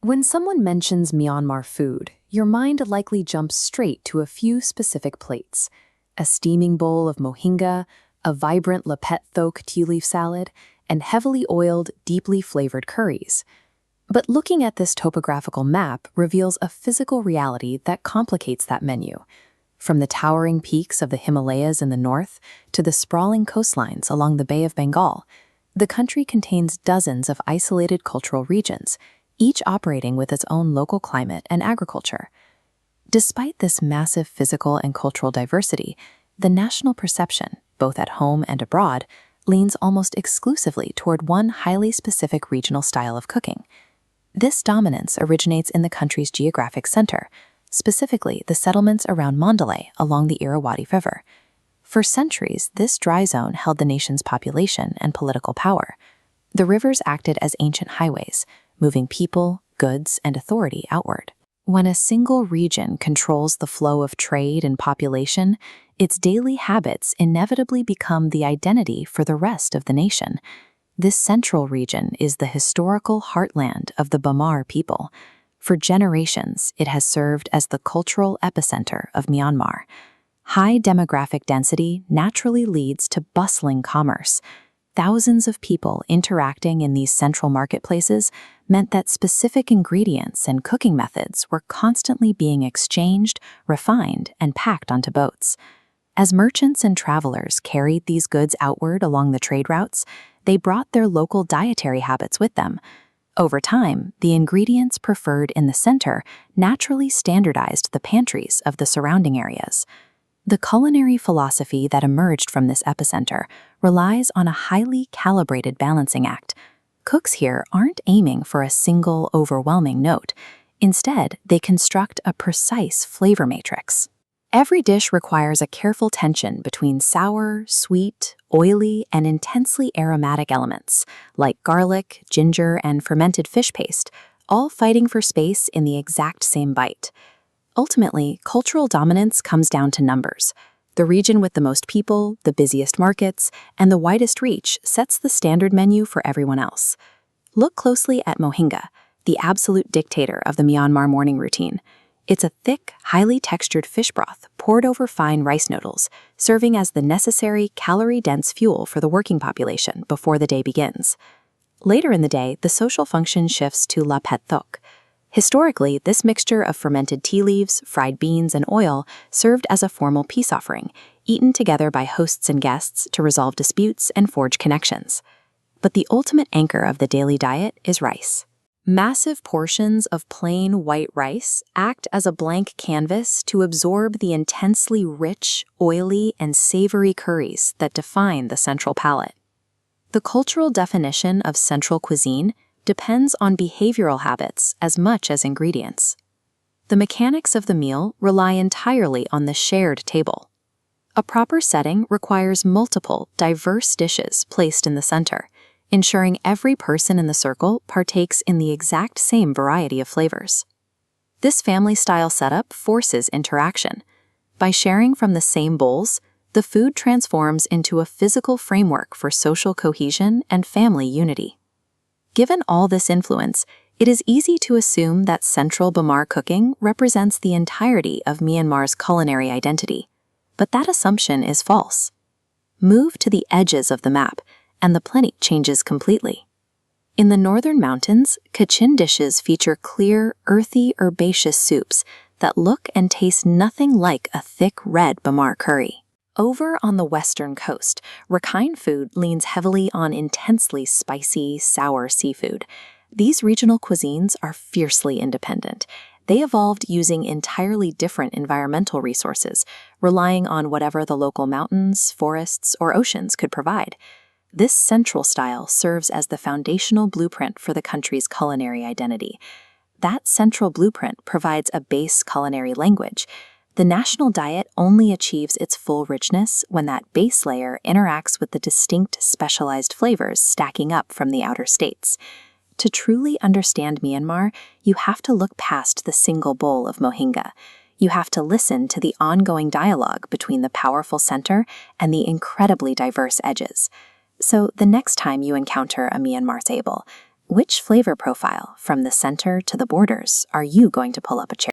When someone mentions Myanmar food, your mind likely jumps straight to a few specific plates: a steaming bowl of mohinga, a vibrant lapet thok tea leaf salad, and heavily oiled, deeply flavored curries. But looking at this topographical map reveals a physical reality that complicates that menu. From the towering peaks of the Himalayas in the north to the sprawling coastlines along the Bay of Bengal, the country contains dozens of isolated cultural regions, each operating with its own local climate and agriculture. Despite this massive physical and cultural diversity, the national perception, both at home and abroad, leans almost exclusively toward one highly specific regional style of cooking. This dominance originates in the country's geographic center, specifically the settlements around Mandalay along the Irrawaddy River. For centuries, this dry zone held the nation's population and political power. The rivers acted as ancient highways, moving people, goods, and authority outward. When a single region controls the flow of trade and population, its daily habits inevitably become the identity for the rest of the nation. This central region is the historical heartland of the Bamar people. For generations, it has served as the cultural epicenter of Myanmar. High demographic density naturally leads to bustling commerce. Thousands of people interacting in these central marketplaces meant that specific ingredients and cooking methods were constantly being exchanged, refined, and packed onto boats. As merchants and travelers carried these goods outward along the trade routes, they brought their local dietary habits with them. Over time, the ingredients preferred in the center naturally standardized the pantries of the surrounding areas. The culinary philosophy that emerged from this epicenter relies on a highly calibrated balancing act. Cooks here aren't aiming for a single, overwhelming note. Instead, they construct a precise flavor matrix. Every dish requires a careful tension between sour, sweet, oily, and intensely aromatic elements, like garlic, ginger, and fermented fish paste, all fighting for space in the exact same bite. Ultimately, cultural dominance comes down to numbers. The region with the most people, the busiest markets, and the widest reach sets the standard menu for everyone else. Look closely at mohinga, the absolute dictator of the Myanmar morning routine. It's a thick, highly textured fish broth poured over fine rice noodles, serving as the necessary calorie-dense fuel for the working population before the day begins. Later in the day, the social function shifts to lapet thok. Historically, this mixture of fermented tea leaves, fried beans, and oil served as a formal peace offering, eaten together by hosts and guests to resolve disputes and forge connections. But the ultimate anchor of the daily diet is rice. Massive portions of plain white rice act as a blank canvas to absorb the intensely rich, oily, and savory curries that define the central palate. The cultural definition of central cuisine depends on behavioral habits as much as ingredients. The mechanics of the meal rely entirely on the shared table. A proper setting requires multiple, diverse dishes placed in the center, ensuring every person in the circle partakes in the exact same variety of flavors. This family-style setup forces interaction. By sharing from the same bowls, the food transforms into a physical framework for social cohesion and family unity. Given all this influence, it is easy to assume that central Bamar cooking represents the entirety of Myanmar's culinary identity. But that assumption is false. Move to the edges of the map, and the plate changes completely. In the northern mountains, Cuisine dishes feature clear, earthy, herbaceous soups that look and taste nothing like a thick red Bamar curry. Over on the western coast, Rakhine food leans heavily on intensely spicy, sour seafood. These regional cuisines are fiercely independent. They evolved using entirely different environmental resources, relying on whatever the local mountains, forests, or oceans could provide. This central style serves as the foundational blueprint for the country's culinary identity. That central blueprint provides a base culinary language. The national diet only achieves its full richness when that base layer interacts with the distinct specialized flavors stacking up from the outer states. To truly understand Myanmar, you have to look past the single bowl of mohinga. You have to listen to the ongoing dialogue between the powerful center and the incredibly diverse edges. So the next time you encounter a Myanmar table, Which flavor profile, from the center to the borders, are you going to pull up a chair